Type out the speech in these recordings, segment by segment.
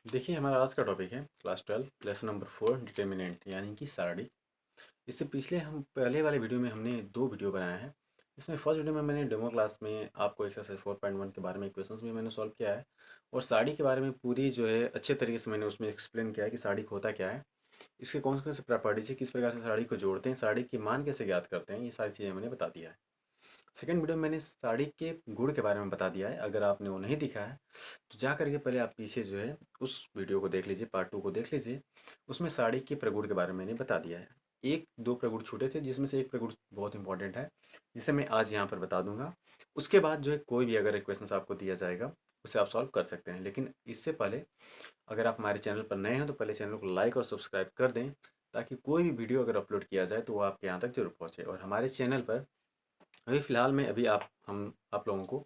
देखिए हमारा आज का टॉपिक है क्लास 12 लेसन नंबर 4 डिटर्मिनेंट यानी कि सारणी। इससे पिछले हम पहले वाले वीडियो में हमने दो वीडियो बनाया है। इसमें फर्स्ट वीडियो में मैंने डेमो क्लास में आपको एक्सरसाइज 4.1 के बारे में क्वेश्चंस भी मैंने सॉल्व किया है और साड़ी के बारे में पूरी जो है अच्छे तरीके से मैंने उसमें एक्सप्लेन किया है कि साड़ी को होता क्या है, इसके कौन से प्रॉपर्टीज है, किस प्रकार से साड़ी को जोड़ते हैं, साड़ी की मान कैसे ज्ञात करते हैं, ये सारी चीज़ें मैंने बता दिया है। सेकंड वीडियो में मैंने साड़ी के गुण के बारे में बता दिया है। अगर आपने वो नहीं दिखा है तो जा करके पहले आप पीछे जो है उस वीडियो को देख लीजिए, पार्ट 2 को देख लीजिए। उसमें साड़ी के प्रगुण के बारे में मैंने बता दिया है। एक दो प्रगुण छूटे थे जिसमें से एक प्रगुण बहुत इंपॉर्टेंट है जिसे मैं आज यहाँ पर बता दूंगा। उसके बाद जो है कोई भी अगर क्वेश्चन आपको दिया जाएगा उसे आप सॉल्व कर सकते हैं। लेकिन इससे पहले अगर आप हमारे चैनल पर नए हैं तो पहले चैनल को लाइक और सब्सक्राइब कर दें ताकि कोई भी वीडियो अगर अपलोड किया जाए तो वो आपके यहाँ तक जरूर पहुँचे। और हमारे चैनल पर अभी फ़िलहाल में अभी हम आप लोगों को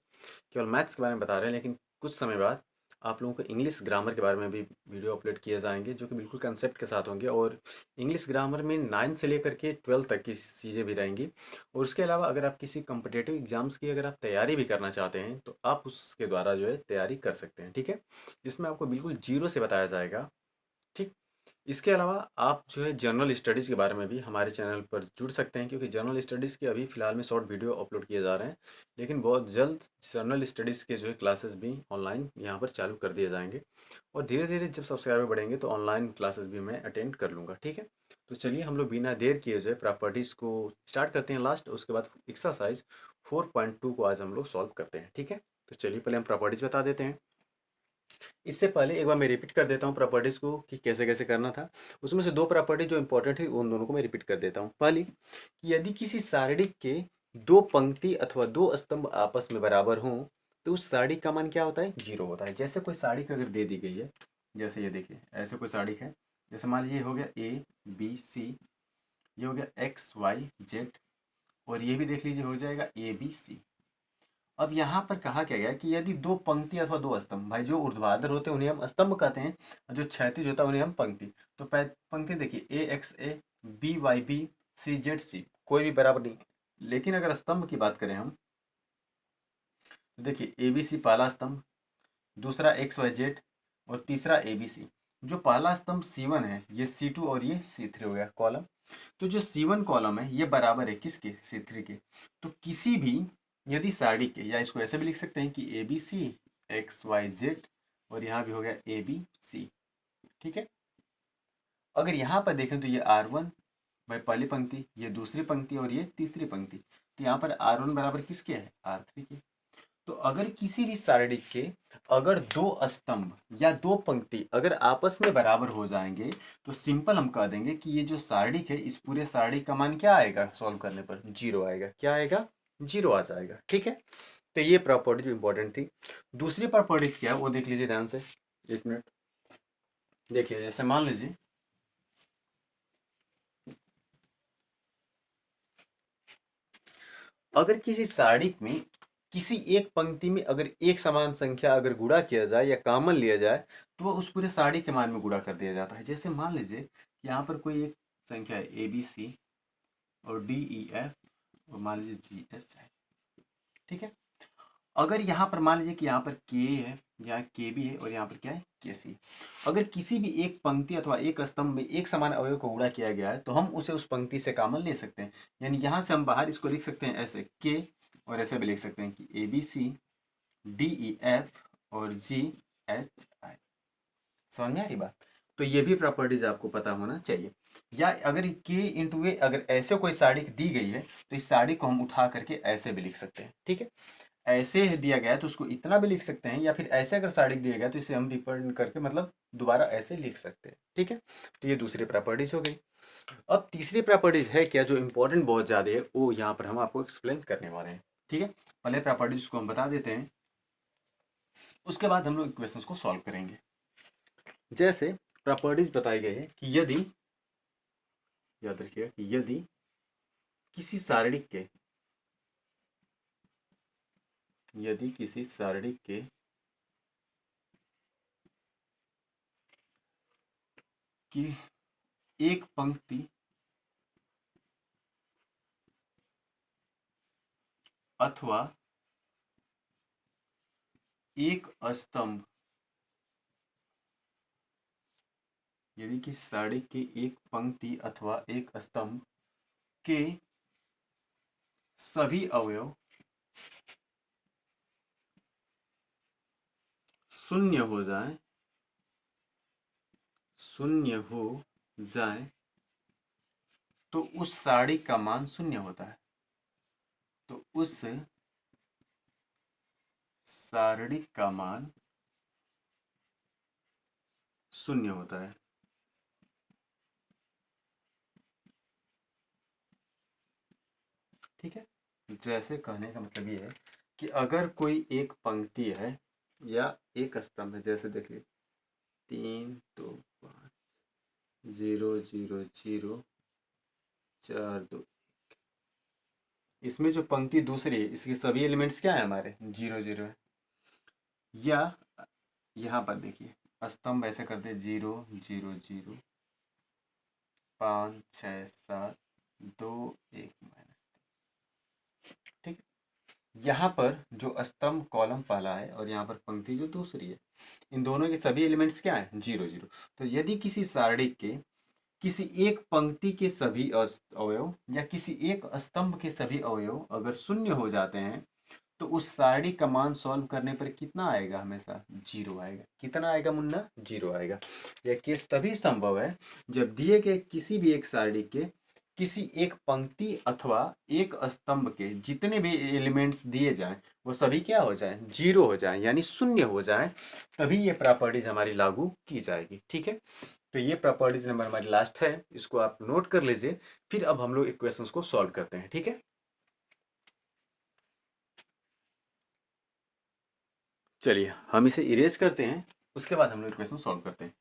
केवल मैथ्स के बारे में बता रहे हैं, लेकिन कुछ समय बाद आप लोगों को इंग्लिश ग्रामर के बारे में भी वीडियो अपलोड किए जाएंगे जो कि बिल्कुल कंसेप्ट के साथ होंगे। और इंग्लिश ग्रामर में 9 से लेकर के 12 तक की चीज़ें भी रहेंगी। और उसके अलावा अगर आप किसी कम्पिटेटिव एग्जाम्स की अगर आप तैयारी भी करना चाहते हैं तो आप उसके द्वारा जो है तैयारी कर सकते हैं, ठीक है। जिसमें आपको बिल्कुल जीरो से बताया जाएगा, ठीक। इसके अलावा आप जो है जनरल स्टडीज़ के बारे में भी हमारे चैनल पर जुड़ सकते हैं क्योंकि जनरल स्टडीज़ के अभी फ़िलहाल में शॉर्ट वीडियो अपलोड किए जा रहे हैं। लेकिन बहुत जल्द जनरल स्टडीज़ के जो है क्लासेस भी ऑनलाइन यहाँ पर चालू कर दिए जाएंगे। और धीरे धीरे जब सब्सक्राइबर बढ़ेंगे तो ऑनलाइन क्लासेस भी मैं अटेंड कर लूँगा, ठीक है। तो चलिए हम लोग बिना देर किए जो है प्रॉपर्टीज़ को स्टार्ट करते हैं लास्ट, उसके बाद एक्सरसाइज 4.2 को आज हम लोग सॉल्व करते हैं, ठीक है। तो चलिए पहले हम प्रॉपर्टीज़ बता देते हैं। इससे पहले एक बार मैं रिपीट कर देता हूँ प्रॉपर्टीज़ को कि कैसे कैसे करना था। उसमें से दो प्रॉपर्टी जो इंपॉर्टेंट है उन दोनों को मैं रिपीट कर देता हूँ। पहली कि यदि किसी सारणी के दो पंक्ति अथवा दो स्तंभ आपस में बराबर हों तो उस सारणी का मान क्या होता है, जीरो होता है। जैसे कोई सारणी अगर दे दी गई है, जैसे ये देखिए ऐसे कोई सारणी है, जैसे मान लीजिए हो गया ए बी सी, ये हो गया एक्स वाई जेड, और ये भी देख लीजिए हो जाएगा ए बी सी। अब यहाँ पर कहा क्या गया कि यदि दो पंक्ति अथवा दो स्तंभ, भाई जो ऊर्ध्वाधर होते हैं उन्हें हम स्तंभ कहते हैं और जो क्षैतिज होता है उन्हें हम पंक्ति। तो पंक्ति देखिए ए एक्स ए, बी वाई बी, सी जेड सी, कोई भी बराबर नहीं। लेकिन अगर स्तंभ की बात करें हम तो देखिए ए बी सी पहला स्तंभ, दूसरा एक्स वाई जेड और तीसरा ए बी सी। जो पहला स्तंभ C1 है ये C2 और ये C3 हो गया कॉलम। तो जो C1 कॉलम है ये बराबर है किसके, C3 के। तो किसी भी यदि सारणी के, या इसको ऐसे भी लिख सकते हैं कि A B C X Y Z, और यहाँ भी हो गया ए बी सी, ठीक है। अगर यहाँ पर देखें तो ये R1 भाई पहली पंक्ति, ये दूसरी पंक्ति और ये तीसरी पंक्ति। तो यहाँ पर R1 बराबर किसके है, R3 के। तो अगर किसी भी सारणी के अगर दो स्तंभ या दो पंक्ति अगर आपस में बराबर हो जाएंगे तो सिंपल हम कह देंगे कि ये जो सारणी है इस पूरे सारणी का मान क्या आएगा, सॉल्व करने पर जीरो आएगा। क्या आएगा, जीरो आ जाएगा, ठीक है। तो ये प्रॉपर्टी जो इंपॉर्टेंट थी। दूसरी प्रॉपर्टीज क्या है वो देख लीजिए ध्यान से, एक मिनट। देखिए जैसे मान लीजिए अगर किसी सारणी में किसी एक पंक्ति में अगर एक समान संख्या अगर गुणा किया जाए या कॉमन लिया जाए तो वो उस पूरे सारणी के मान में गुणा कर दिया जाता है। जैसे मान लीजिए यहाँ पर कोई एक संख्या है ए बी सी और डी ई एफ और मान लीजिए जी एच आई, ठीक है। अगर यहाँ पर मान लीजिए कि यहाँ पर के है, यहाँ के भी है और यहाँ पर क्या है के सी। अगर किसी भी एक पंक्ति अथवा एक स्तंभ में एक समान अवयव को गुणा किया गया है तो हम उसे उस पंक्ति से कॉमन ले सकते हैं। यानी यहाँ से हम बाहर इसको लिख सकते हैं ऐसे के, और ऐसे भी लिख सकते हैं कि A B C D E F और जी एच आई। समझ में आ रही बात। तो ये भी प्रॉपर्टीज आपको पता होना चाहिए। या अगर के इंटू ए अगर ऐसे कोई साड़ी दी गई है तो इस साड़ी को हम उठा करके ऐसे भी लिख सकते हैं, ठीक है। ऐसे दिया गया है तो उसको इतना भी लिख सकते हैं, या फिर ऐसे अगर साड़ी दिया गया तो इसे हम रिप्रेजेंट करके मतलब दोबारा ऐसे लिख सकते हैं, ठीक है। तो ये दूसरी प्रॉपर्टीज हो गई। अब तीसरी प्रॉपर्टीज है क्या जो इंपॉर्टेंट बहुत ज़्यादा है, वो यहाँ पर हम आपको एक्सप्लेन करने वाले हैं, ठीक है। पहले प्रॉपर्टीज को हम बता देते हैं, उसके बाद हम लोग इक्वेशंस को सॉल्व करेंगे। जैसे प्रॉपर्टीज बताई गई है कि यदि, याद रखिएगा कि यदि किसी सारणी के, यदि किसी सारणी के की एक पंक्ति अथवा एक स्तंभ यदि किसी साड़ी की एक पंक्ति अथवा एक स्तंभ के सभी अवयव शून्य हो जाए तो उस साड़ी का मान शून्य होता है। तो उस सारणी का मान शून्य होता है। ठीक है, जैसे कहने का मतलब ये है कि अगर कोई एक पंक्ति है या एक स्तंभ है, जैसे देखिए 3 2 5 0 0 0 4 2, इसमें जो पंक्ति दूसरी है इसके सभी एलिमेंट्स क्या है हमारे 0 0 है। या यहाँ पर देखिए स्तंभ ऐसे करते 0 0 0 5 6 7 2 1 -3। ठीक है, यहाँ पर जो स्तंभ कॉलम पहला है और यहाँ पर पंक्ति जो दूसरी है, इन दोनों के सभी एलिमेंट्स क्या है 0 0। तो यदि किसी सारणी के किसी एक पंक्ति के सभी अवयव या किसी एक स्तंभ के सभी अवयव अगर शून्य हो जाते हैं तो उस सारणी का मान सॉल्व करने पर कितना आएगा, हमेशा 0 आएगा। कितना आएगा मुन्ना, 0 आएगा। यह केस तभी संभव है जब दिए गए किसी भी एक सारणी के किसी एक पंक्ति अथवा एक स्तंभ के जितने भी एलिमेंट्स दिए जाएं वो सभी क्या हो जाएं, 0 हो जाएं, यानी शून्य हो जाएं, तभी ये प्रॉपर्टीज हमारी लागू की जाएगी। ठीक है, तो ये प्रॉपर्टीज नंबर हमारी लास्ट है, इसको आप नोट कर लीजिए। फिर अब हम लोग इक्वेशंस को सॉल्व करते हैं। ठीक है, चलिए हम इसे इरेज करते हैं, उसके बाद हम लोग इक्वेशन सॉल्व करते हैं।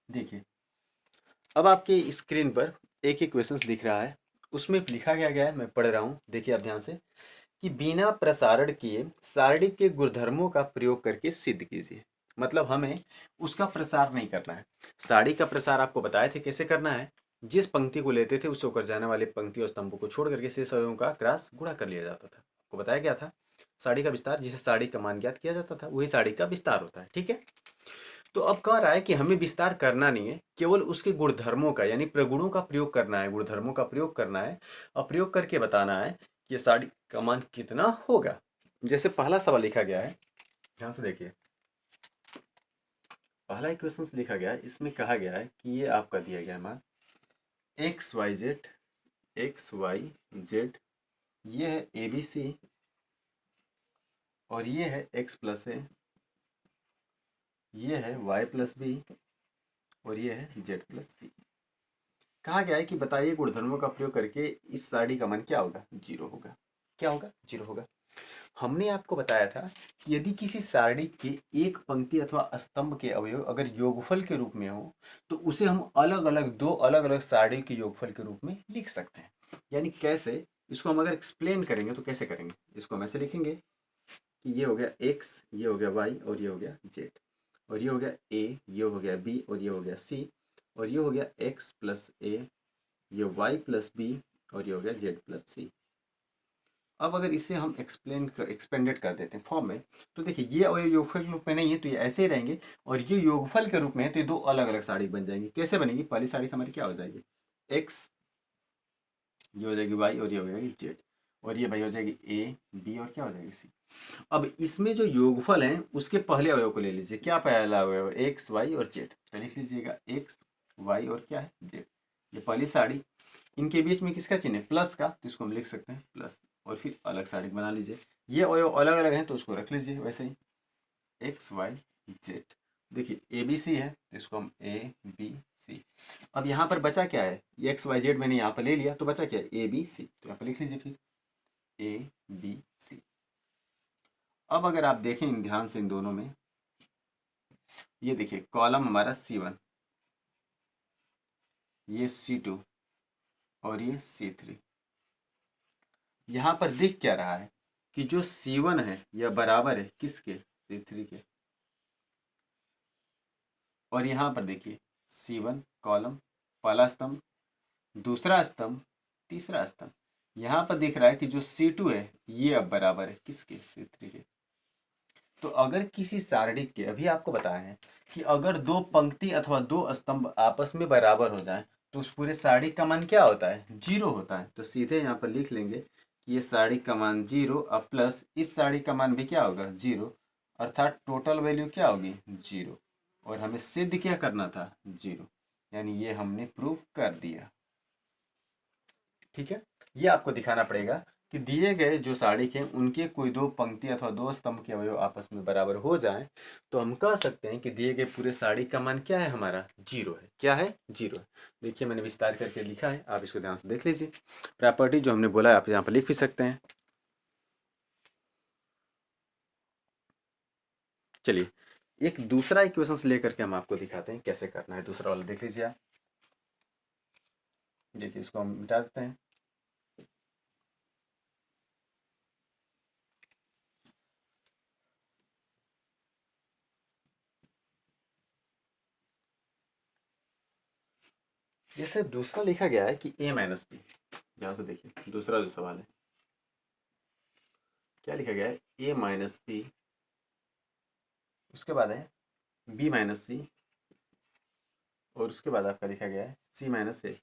देखिए अब आपके स्क्रीन पर एक इक्वेशन दिख रहा है, उसमें लिखा गया है, मैं पढ़ रहा हूँ, देखिए आप ध्यान से, कि बिना प्रसारण किए सारणी के गुणधर्मों का प्रयोग करके सिद्ध कीजिए। मतलब हमें उसका प्रसार नहीं करना है। सारणी का प्रसार आपको बताए थे कैसे करना है, जिस पंक्ति को लेते थे उससे होकर जाने वाले पंक्ति और स्तंभों को छोड़ करके शेष अवयवों का क्रॉस गुणा कर लिया जाता था। आपको बताया गया था सारणी का विस्तार, जिसे सारणी का मान ज्ञात किया जाता था वही सारणी का विस्तार होता है। ठीक है, तो अब कह रहा है कि हमें विस्तार करना नहीं है, केवल उसके गुणधर्मों का यानी प्रगुणों का प्रयोग करना है, गुणधर्मों का प्रयोग करना है और प्रयोग करके बताना है कि साड़ी का मान कितना होगा। जैसे पहला सवाल लिखा गया है, ध्यान से देखिए, पहला इक्वेशन लिखा गया है, इसमें कहा गया है कि ये आपका दिया गया मान एक्स वाई जेड, ये है ए बी सी और ये है एक्स प्लस ए, ये है वाई प्लस बी और ये है जेड प्लस सी। कहा गया है कि बताइए गुणधर्मों का प्रयोग करके इस सारणी का मान क्या होगा, 0 होगा। क्या होगा, 0 होगा। हमने आपको बताया था कि यदि किसी सारणी के एक पंक्ति अथवा स्तंभ के अवयव अगर योगफल के रूप में हो तो उसे हम अलग अलग दो अलग अलग सारणी के योगफल के रूप में लिख सकते हैं। यानी कैसे, इसको हम अगर एक्सप्लेन करेंगे तो कैसे करेंगे, इसको हम ऐसे लिखेंगे कि ये हो गया x, ये हो गया y और ये हो गया z, और ये हो गया a, ये हो गया b और ये हो गया c, और ये हो गया x प्लस a, ये y प्लस b और ये हो गया z प्लस सी। अब अगर इसे हम एक्सपेंडेड कर देते हैं फॉर्म में, तो देखिए ये और योगफल के रूप में नहीं है तो ये ऐसे ही रहेंगे, और ये योगफल के रूप में है तो ये दो अलग अलग साड़ी बन जाएंगी। कैसे बनेगी, पहली साड़ी हमारी क्या हो जाएगी x, ये हो जाएगी y और ये हो जाएगी z, और ये भाई हो जाएगी a b और क्या हो जाएगी c। अब इसमें जो योगफल है उसके पहले अवयव को ले लीजिए, क्या पहला अवयव, x y और z, तो लिख लीजिएगा x y और क्या है z। ये पहली साड़ी, इनके बीच में किसका चिन्ह है, प्लस का, तो इसको हम लिख सकते हैं प्लस, और फिर अलग साड़ी बना लीजिए। ये अवयव अलग अलग हैं तो उसको रख लीजिए वैसे ही, एक्स वाई जेड। देखिए ए बी सी है तो इसको हम ए बी सी। अब यहाँ पर बचा क्या है, एक्स वाई जेड मैंने यहाँ पर ले लिया तो बचा क्या है, ए बी सी, तो यहाँ पर लिख लीजिए फिर ए बी सी। अब अगर आप देखें ध्यान से इन दोनों में, ये देखिए कॉलम हमारा C1, ये C2 और ये C3। यहाँ पर दिख क्या रहा है कि जो C1 है यह बराबर है किसके, C3 के। और यहाँ पर देखिए C1 कॉलम, पहला स्तंभ, दूसरा स्तंभ, तीसरा स्तंभ। यहाँ पर दिख रहा है कि जो C2 है ये अब बराबर है किसके, C3 के। तो अगर किसी सारणी के, अभी आपको बताया है कि अगर दो पंक्ति अथवा दो स्तंभ आपस में बराबर हो जाए तो उस पूरे सारणी का मान क्या होता है, 0 होता है। तो सीधे यहाँ पर लिख लेंगे कि ये सारणी का मान 0 और प्लस इस सारणी का मान भी क्या होगा, 0, अर्थात टोटल वैल्यू क्या होगी, 0। और हमें सिद्ध क्या करना था, 0, यानी ये हमने प्रूफ कर दिया। ठीक है, ये आपको दिखाना पड़ेगा कि दिए गए जो सारणी के उनके कोई दो पंक्ति अथवा दो स्तंभ के अवयव आपस में बराबर हो जाएं तो हम कह सकते हैं कि दिए गए पूरे सारणी का मान क्या है, हमारा 0 है। क्या है, 0 है। देखिए मैंने विस्तार करके लिखा है, आप इसको ध्यान से देख लीजिए। प्रॉपर्टी जो हमने बोला है आप यहाँ पर लिख भी सकते हैं। चलिए एक दूसरा इक्वेशन से लेकर के हम आपको दिखाते हैं कैसे करना है। दूसरा वाला देख लीजिए आप। देखिए इसको हम मिटा देते हैं। जैसे दूसरा लिखा गया है कि a माइनस बी, ध्यान से देखिए दूसरा जो सवाल है क्या लिखा गया है, a माइनस बी, उसके बाद है b माइनस सी, और उसके बाद आपका लिखा गया है c माइनस ए।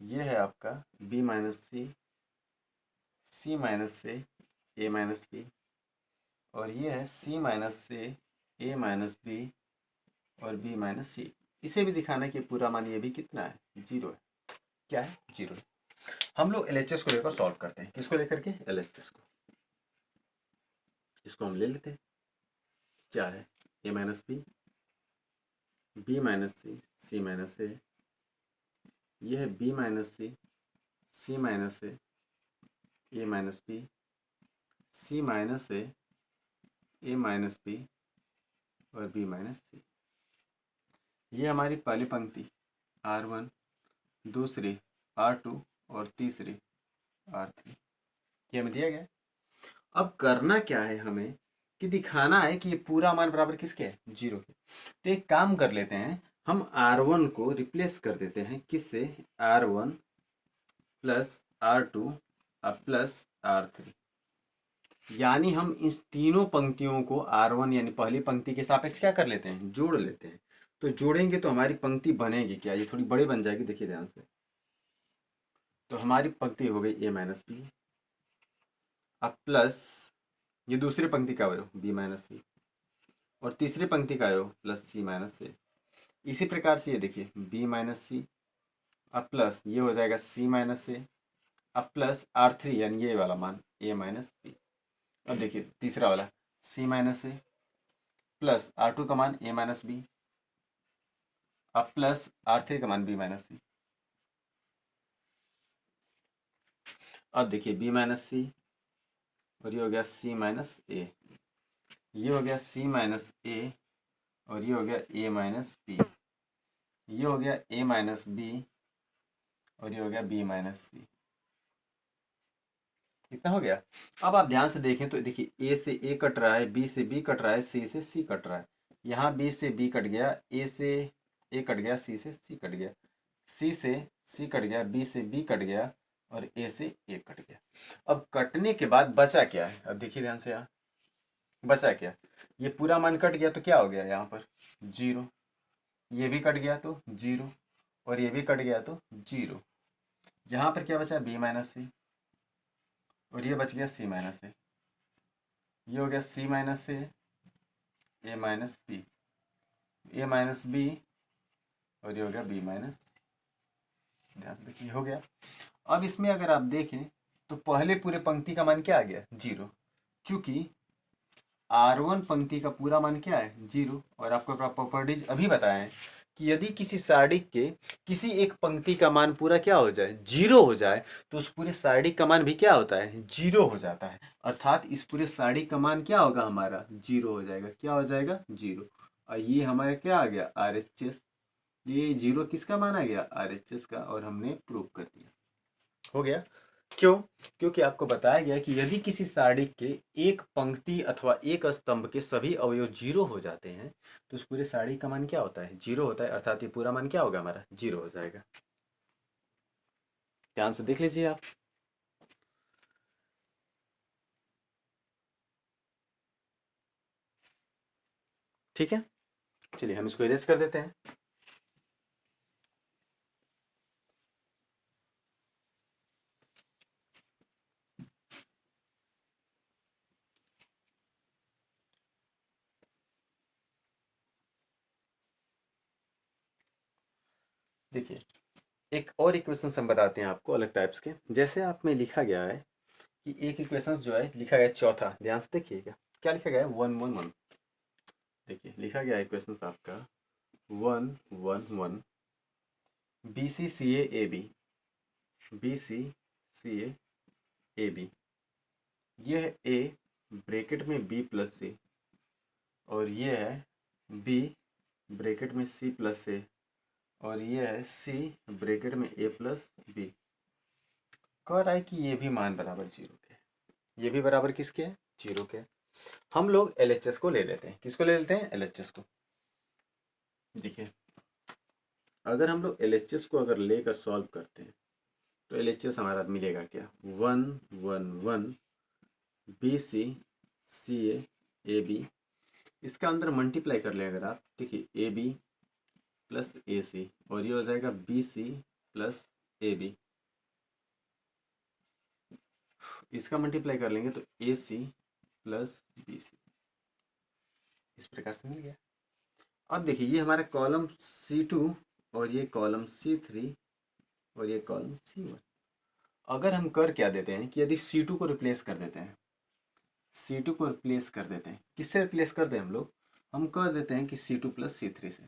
ये है आपका b minus C, c minus A, a minus B, और ये है c माइनस से a माइनस बी और b माइनस सी। इसे भी दिखाना है कि पूरा मान ये भी कितना है, 0 है। क्या है, 0 है। हम लोग LHS को लेकर सॉल्व करते हैं। किसको लेकर के, LHS को। इसको हम ले लेते हैं। क्या है, a minus B, b minus C, c minus A. यह है b minus C, c minus A, a minus B, c minus A, a minus B और b माइनस सी। ये हमारी पहली पंक्ति R1, दूसरी R2 और तीसरी R3, ये हमें दिया गया। अब करना क्या है हमें कि दिखाना है कि ये पूरा मान बराबर किसके है, 0 के। तो एक काम कर लेते हैं, हम R1 को रिप्लेस कर देते हैं किससे, R1 plus R2 plus R3। यानी हम इस तीनों पंक्तियों को R1 यानी पहली पंक्ति के सापेक्ष क्या कर लेते हैं, जोड़ लेते हैं। तो जोड़ेंगे तो हमारी पंक्ति बनेगी क्या, ये थोड़ी बड़ी बन जाएगी, देखिए ध्यान से। तो हमारी पंक्ति हो गई a माइनस बी, अब प्लस ये दूसरी पंक्ति का अवयव b माइनस सी, और तीसरी पंक्ति का अवयव प्लस c माइनस ए। इसी प्रकार से ये देखिए b माइनस सी, अब प्लस ये हो जाएगा c माइनस ए, अब प्लस R3 यानी ये वाला मान a माइनस बी। अब देखिए तीसरा वाला c माइनस ए प्लस R2 का मान a माइनस बी, अब प्लस R3 का मान b माइनस सी। अब देखिए b माइनस सी और ये हो गया c माइनस ए, ये हो गया c माइनस ए और ये हो गया a माइनस बी, ये हो गया a माइनस बी और ये हो गया b माइनस सी। कितना हो गया। अब आप ध्यान से देखें तो देखिए a से a कट रहा है, b से b कट रहा है, c से c कट रहा है। यहाँ b से b कट गया, a से a कट गया, c से c कट गया, c से c कट गया, b से b कट गया और a से a कट गया। अब कटने के बाद बचा क्या है, अब देखिए ध्यान से, यहाँ बचा क्या, ये पूरा मान कट गया तो क्या हो गया यहाँ पर 0, ये भी कट गया तो 0 और ये भी कट गया तो 0। यहाँ पर क्या बचा, b माइनस सी और ये बच गया c माइनस ए। ये हो गया c minus A, a minus B, a minus B और ये हो गया b माइनस। ध्यान से देखिए हो गया। अब इसमें अगर आप देखें तो पहले पूरे पंक्ति का मान क्या आ गया, 0। चूंकि R1 पंक्ति का पूरा मान क्या है, 0, और आपको प्रॉपर्टीज अभी बताएं कि यदि किसी सारणी के किसी एक पंक्ति का मान पूरा क्या हो जाए, जीरो हो जाए, तो उस पूरे सारणी का मान भी क्या होता है, जीरो हो जाता है। अर्थात इस पूरे सारणी का मान क्या होगा, हमारा जीरो हो जाएगा। क्या हो जाएगा, जीरो। और ये हमारा क्या आ गया, RHS। ये जीरो किसका मान आ गया, RHS का, और हमने प्रूव कर दिया। हो गया। क्यों? क्योंकि आपको बताया गया कि यदि किसी सारणी के एक पंक्ति अथवा एक स्तंभ के सभी अवयव जीरो हो जाते हैं तो उस पूरे सारणी का मान क्या होता है, जीरो होता है। अर्थात ये पूरा मान क्या होगा, हमारा जीरो हो जाएगा। ध्यान से देख लीजिए आप। ठीक है, चलिए हम इसको इरेज कर देते हैं। देखिए, एक और इक्वेशन हम बताते हैं आपको अलग टाइप्स के। जैसे आप में लिखा गया है कि एक इक्वेशन जो है लिखा गया है चौथा, ध्यान से देखिएगा क्या लिखा गया है, 1 1 1। देखिए लिखा गया है इक्वेशन आपका 1 1 1 BCCA AB। ये है A ब्रैकेट में B प्लस C, और ये है B ब्रैकेट में C प्लस A, और ये है C ब्रैकेट में A प्लस B। कह रहा है कि ये भी मान बराबर जीरो के, ये भी बराबर किसके है, जीरो के। हम लोग LHS को ले लेते हैं। किसको ले लेते हैं, LHS को। देखिए अगर हम लोग LHS को अगर लेकर सॉल्व करते हैं तो LHS हमारा मिलेगा क्या, 1 1 1 BCCA AB। इसका अंदर मल्टीप्लाई कर लें अगर आप, देखिए AB प्लस AC, और ये हो जाएगा BC प्लस AB। इसका मल्टीप्लाई कर लेंगे तो AC प्लस BC, इस प्रकार से मिल गया। अब देखिए ये हमारा कॉलम C2, और ये कॉलम C3, और ये कॉलम C1। अगर हम कर क्या देते हैं कि यदि C2 को रिप्लेस कर देते हैं, C2 को रिप्लेस कर देते हैं, किससे रिप्लेस कर दें हम लोग, हम कर देते हैं कि C2 प्लस C3 से।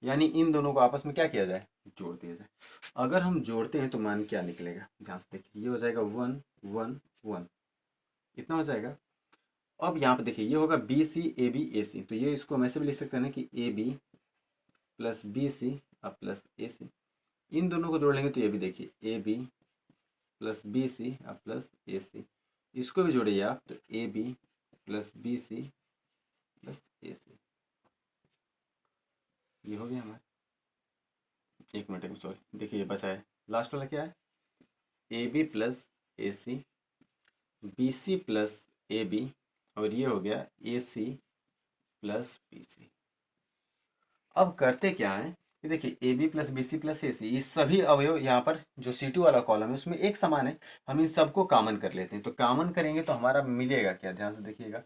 यानी इन दोनों को आपस में क्या किया जाए, जोड़ दिया जाए। अगर हम जोड़ते हैं तो मान क्या निकलेगा, ध्यान से देखिए, ये हो जाएगा 1 1 1, इतना हो जाएगा। अब यहाँ पे देखिए ये होगा BCAB AC, तो ये इसको हम ऐसे भी लिख सकते हैं ना कि AB प्लस BC अब प्लस AC। इन दोनों को जोड़ लेंगे तो ये भी देखिए AB प्लस BC अब प्लस AC। इसको भी जोड़िए आप तो AB plus BC plus AC। ये हो गया हमारा। एक मिनट में, सॉरी, देखिए ये बचा है लास्ट वाला क्या है, AB plus AC, BC plus AB, और ये हो गया AC प्लस BC। अब करते क्या है कि देखिए AB plus BC plus AC, ये सभी अवयव यहाँ पर जो C2 वाला कॉलम है उसमें एक समान है। हम इन सबको कॉमन कर लेते हैं, तो कॉमन करेंगे तो हमारा मिलेगा क्या, ध्यान से देखिएगा।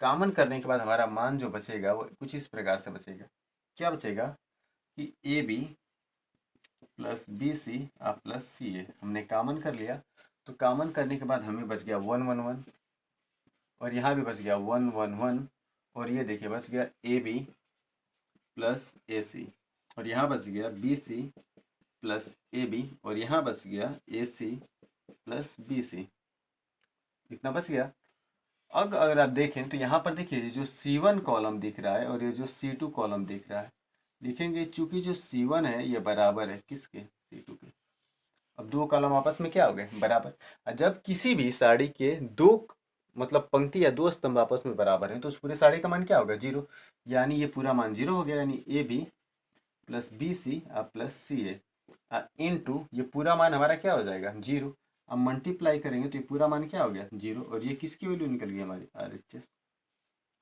कॉमन करने के बाद हमारा मान जो बचेगा वो कुछ इस प्रकार से बचेगा। क्या बचेगा कि AB plus BC plus CA हमने कॉमन कर लिया। तो कॉमन करने के बाद हमें बच गया 1 1 1, और यहाँ भी बच गया 1 1 1, और ये देखिए बच गया AB प्लस AC, और यहाँ बच गया BC प्लस AB, और यहाँ बच गया AC प्लस BC। इतना बच गया। अब अगर आप देखें तो यहाँ पर देखिए जो C1 कॉलम दिख रहा है और ये जो C2 कॉलम दिख रहा है, लिखेंगे चूंकि जो C1 है ये बराबर है किसके, C2 के। अब दो कॉलम आपस में क्या हो गए, बराबर। और जब किसी भी सारणी के दो मतलब पंक्ति या दो स्तंभ आपस में बराबर हैं तो उस पूरे सारणी का मान क्या होगा, जीरो। यानी ये पूरा मान जीरो हो गया। यानी AB plus BC plus CA into ये पूरा मान हमारा क्या हो जाएगा, जीरो। अब मल्टीप्लाई करेंगे तो ये पूरा मान क्या हो गया, जीरो, और ये किसकी वैल्यू निकल गई हमारी, RHS।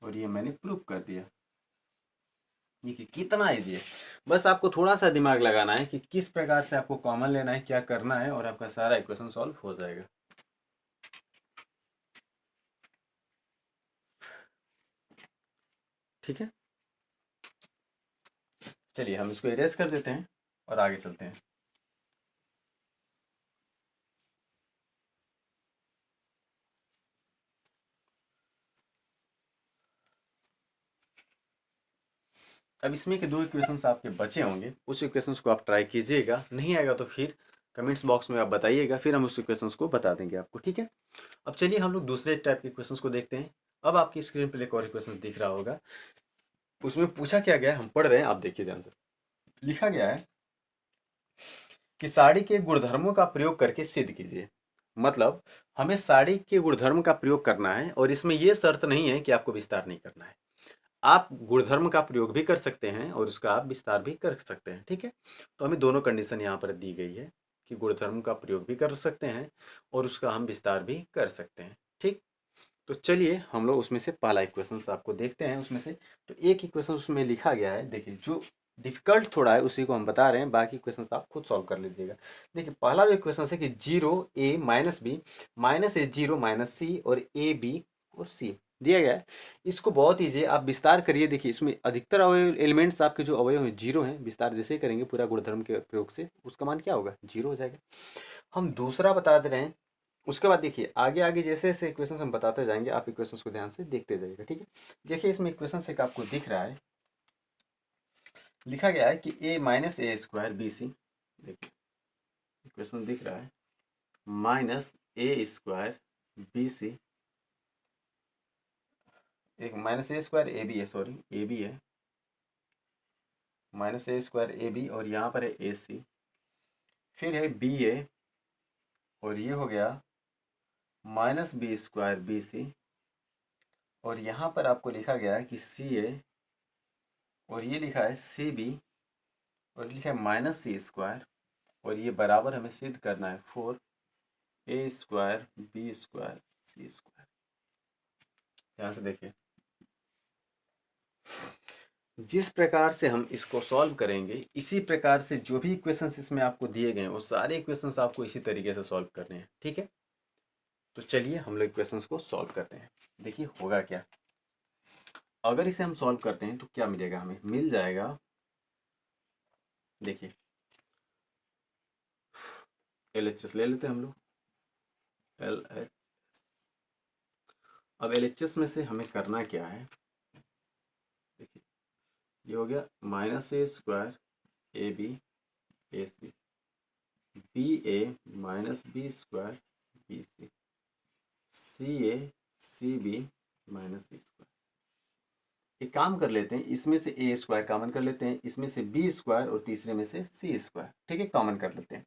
और ये मैंने प्रूव कर दिया। देखिए कितना ईजी है, बस आपको थोड़ा सा दिमाग लगाना है कि किस प्रकार से आपको कॉमन लेना है, क्या करना है, और आपका सारा इक्वेशन सॉल्व हो जाएगा। ठीक है, चलिए हम इसको इरेज कर देते हैं और आगे चलते हैं। अब इसमें के दो इक्वेशंस आपके बचे होंगे, उस इक्वेशंस को आप ट्राई कीजिएगा, नहीं आएगा तो फिर कमेंट्स बॉक्स में आप बताइएगा, फिर हम उस इक्वेशंस को बता देंगे आपको, ठीक है। अब चलिए हम लोग दूसरे टाइप के इक्वेशंस को देखते हैं। अब आपकी स्क्रीन पर एक और इक्वेशन दिख रहा होगा, उसमें पूछा क्या गया है, हम पढ़ रहे हैं, आप देखिए ध्यान से। लिखा गया है कि साड़ी के गुणधर्मों का प्रयोग करके सिद्ध कीजिए। मतलब हमें साड़ी के गुणधर्म का प्रयोग करना है, और इसमें यह शर्त नहीं है कि आपको विस्तार नहीं करना है। आप गुणधर्म का प्रयोग भी कर सकते हैं और उसका आप विस्तार भी कर सकते हैं, ठीक है। तो हमें दोनों कंडीशन यहाँ पर दी गई है कि गुणधर्म का प्रयोग भी कर सकते हैं और उसका हम विस्तार भी कर सकते हैं, ठीक। तो चलिए हम लोग उसमें से पहला इक्वेशन आपको देखते हैं। उसमें से तो एक इक्वेशन उसमें लिखा गया है, देखिए जो डिफिकल्ट थोड़ा है उसी को हम बता रहे हैं, बाकी क्वेश्चन आप खुद सॉल्व कर लीजिएगा। देखिए पहला जो इक्वेशन है कि 0a माइनस बी माइनस ए 0 माइनस सी और ए बी और सी दिया गया है। इसको बहुत ईजी, आप विस्तार करिए। देखिए इसमें अधिकतर अवयव एलिमेंट्स आपके जो अवयव हैं 0 हैं, विस्तार जैसे ही करेंगे पूरा गुणधर्म के प्रयोग से उसका मान क्या होगा, 0 हो जाएगा। हम दूसरा बता दे रहे हैं। उसके बाद देखिए आगे आगे जैसे जैसे इक्वेशंस हम बताते जाएंगे, आप इक्वेशंस को ध्यान से देखते जाइएगा, ठीक है। देखिए इसमें इक्वेशंस एक आपको दिख रहा है, लिखा गया है कि a minus A square B C. देखिए इक्वेशन दिख रहा है minus A square B C, एक minus A square A B है, सॉरी ए बी है, minus A square A B, और यहाँ पर है ए सी, फिर है बी ए, और ये हो गया minus B square B C, और यहाँ पर आपको लिखा गया है कि सी ए, और ये लिखा है सी बी, और लिखा है माइनस सी स्क्वायर, और ये बराबर हमें सिद्ध करना है 4a स्क्वायर बी स्क्वायर सी स्क्वायर। यहाँ से देखिए जिस प्रकार से हम इसको सॉल्व करेंगे, इसी प्रकार से जो भी इक्वेशंस इसमें आपको दिए गए हैं वो सारे इक्वेशंस आपको इसी तरीके से सॉल्व करने हैं, ठीक है। तो चलिए हम लोग इक्वेशंस को सॉल्व करते हैं। देखिए होगा क्या, अगर इसे हम सॉल्व करते हैं तो क्या मिलेगा, हमें मिल जाएगा, देखिए LHS ले लेते हैं हम लोग, LH। अब LHS में से हमें करना क्या है, देखिए ये हो गया minus A square A B A C, B A minus B square B C, C A C B minus C square. एक काम कर लेते हैं, इसमें से ए स्क्वायर कॉमन कर लेते हैं, इसमें से बी स्क्वायर और तीसरे में से सी स्क्वायर, ठीक है, कॉमन कर लेते हैं।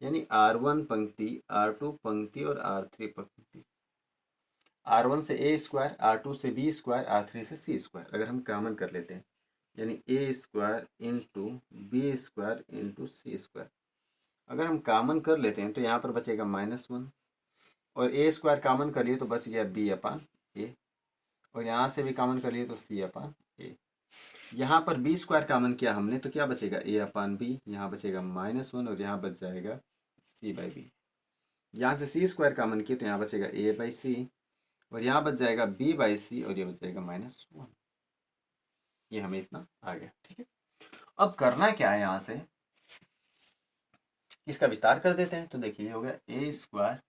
यानी R1 पंक्ति, R2 पंक्ति और R3 पंक्ति। R1 से ए स्क्वायर, R2 से बी स्क्वायर, R3 से सी स्क्वायर अगर हम कॉमन कर लेते हैं, यानी A square into B square into C square अगर हम कॉमन कर लेते हैं तो यहाँ पर बचेगा -1, और ए स्क्वायर कॉमन कर लिए तो बच गया बी अपान ए, और यहाँ से भी कॉमन कर लिए तो सी अपान ए। यहाँ पर बी स्क्वायर कॉमन किया हमने तो क्या बचेगा, ए अपान बी, यहाँ बचेगा -1 और यहाँ बच जाएगा सी बाई बी। यहाँ से सी स्क्वायर कॉमन किए तो यहाँ बचेगा ए बाई सी, और यहाँ बच जाएगा बी बाई सी, और ये बच जाएगा -1। ये हमें इतना आ गया, ठीक है। अब करना क्या है, यहाँ से इसका विस्तार कर देते हैं। तो देखिए हो गया A square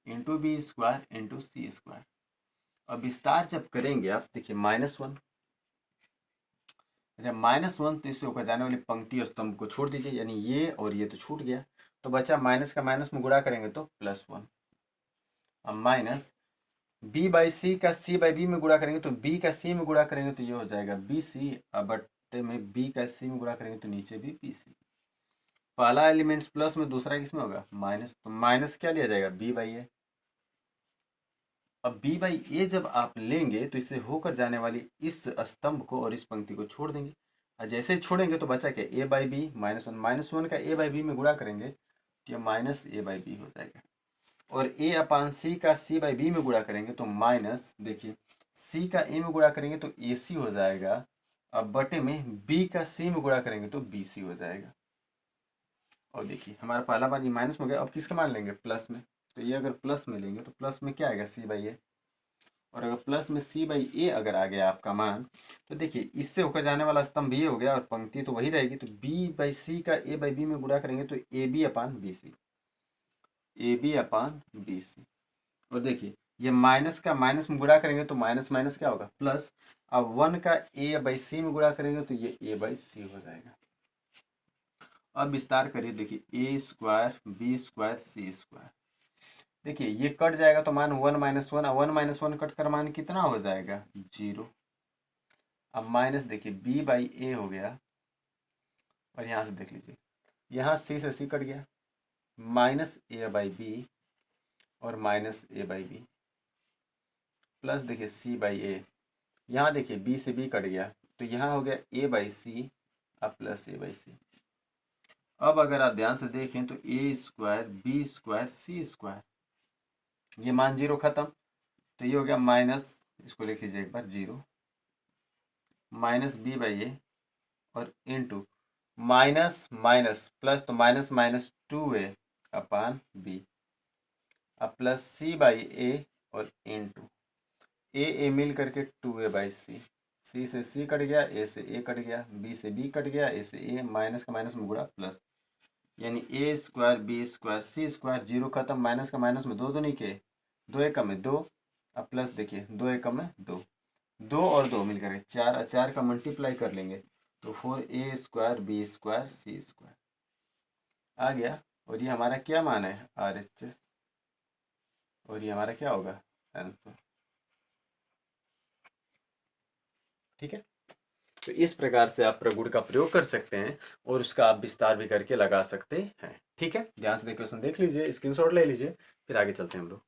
into B square into C square. अब विस्तार जब करेंगे आप देखिए -1, जब -1 तो इससे होकर जाने वाली पंक्ति और स्तंभ को छोड़ दीजिए, यानी ये और ये तो छूट गया, तो बचा माइनस का माइनस में गुणा करेंगे तो +1। अब माइनस बी बाई सी का सी बाई बी में गुणा करेंगे तो बी का सी में गुणा करेंगे तो ये हो जाएगा बी सी, अब बट्टे में बी का सी में गुणा करेंगे तो नीचे भी बी सी। पहला एलिमेंट्स प्लस में, दूसरा किस में होगा माइनस, तो माइनस क्या लिया जाएगा बी बाई ए। अब बी बाई ए जब आप लेंगे तो इससे होकर जाने वाली इस स्तंभ को और इस पंक्ति को छोड़ देंगे, और जैसे ही छोड़ेंगे तो बचा क्या ए बाई बी -1 का ए बाई बी में गुणा करेंगे तो ये माइनस ए बाई बी हो जाएगा, और ए अपान सी का सी बाई बी में गुणा करेंगे तो माइनस, देखिए सी का ए में गुणा करेंगे तो ए सी हो जाएगा, अब बटे में बी का सी में गुणा करेंगे तो बी सी हो जाएगा। और देखिए हमारा पहला मान ये माइनस में हो गया, अब किसका मान लेंगे प्लस में, तो ये अगर प्लस में लेंगे तो प्लस में क्या आएगा सी बाई ए, और अगर प्लस में सी बाई ए अगर आ गया आपका मान तो देखिए इससे होकर जाने वाला स्तंभ ये हो गया और पंक्ति तो वही रहेगी, तो बी बाई सी का ए बाई बी में गुणा करेंगे तो A B upon B C, A B upon B C. और देखिए ये माइनस का माइनस में गुणा करेंगे तो माइनस माइनस क्या होगा प्लस। अब 1 का ए बाई सी में गुणा करेंगे तो ये ए बाई सी हो जाएगा। अब विस्तार करिए, देखिए ए स्क्वायर बी स्क्वायर सी स्क्वायर, देखिए ये कट जाएगा तो मान 1 माइनस वन, 1 - 1 कट कर मान कितना हो जाएगा 0। अब माइनस देखिए बी बाई ए हो गया, और यहाँ से देख लीजिए यहाँ सी से सी कट गया, माइनस ए बाई बी और minus A by B, plus देखिए सी बाई ए, यहाँ देखिए बी से बी कट गया तो यहाँ हो गया ए बाई सी अब प्लस ए बाई सी। अब अगर आप ध्यान से देखें तो ए स्क्वायर बी स्क्वायर सी स्क्वायर, ये मान 0 खत्म, तो ये हो गया माइनस, इसको लिख लीजिए एक बार 0 माइनस बी बाई ए और इनटू माइनस माइनस प्लस, तो माइनस माइनस 2a अपान बी, अब प्लस सी बाई ए और इनटू ए मिल करके 2a बाई सी से सी कट गया, ए से ए कट गया, बी से बी कट गया, ए से ए, माइनस का माइनस में गुणा प्लस, यानी A square B square C square, 0 खत्म, माइनस का माइनस में 2 दूनी के 2 एकम में 2, अब प्लस देखिए 2 एकम में 2, 2 और 2 मिलकर के 4, 4 का मल्टीप्लाई कर लेंगे तो 4a स्क्वायर बी स्क्वायर सी स्क्वायर आ गया। और ये हमारा क्या मान है RHS, और ये हमारा क्या होगा आंसर। ठीक है, तो इस प्रकार से आप प्रगुण का प्रयोग कर सकते हैं और उसका आप विस्तार भी करके लगा सकते हैं। ठीक है, ध्यान से क्वेश्चन देख लीजिए, स्क्रीनशॉट ले लीजिए, फिर आगे चलते हैं हम लोग।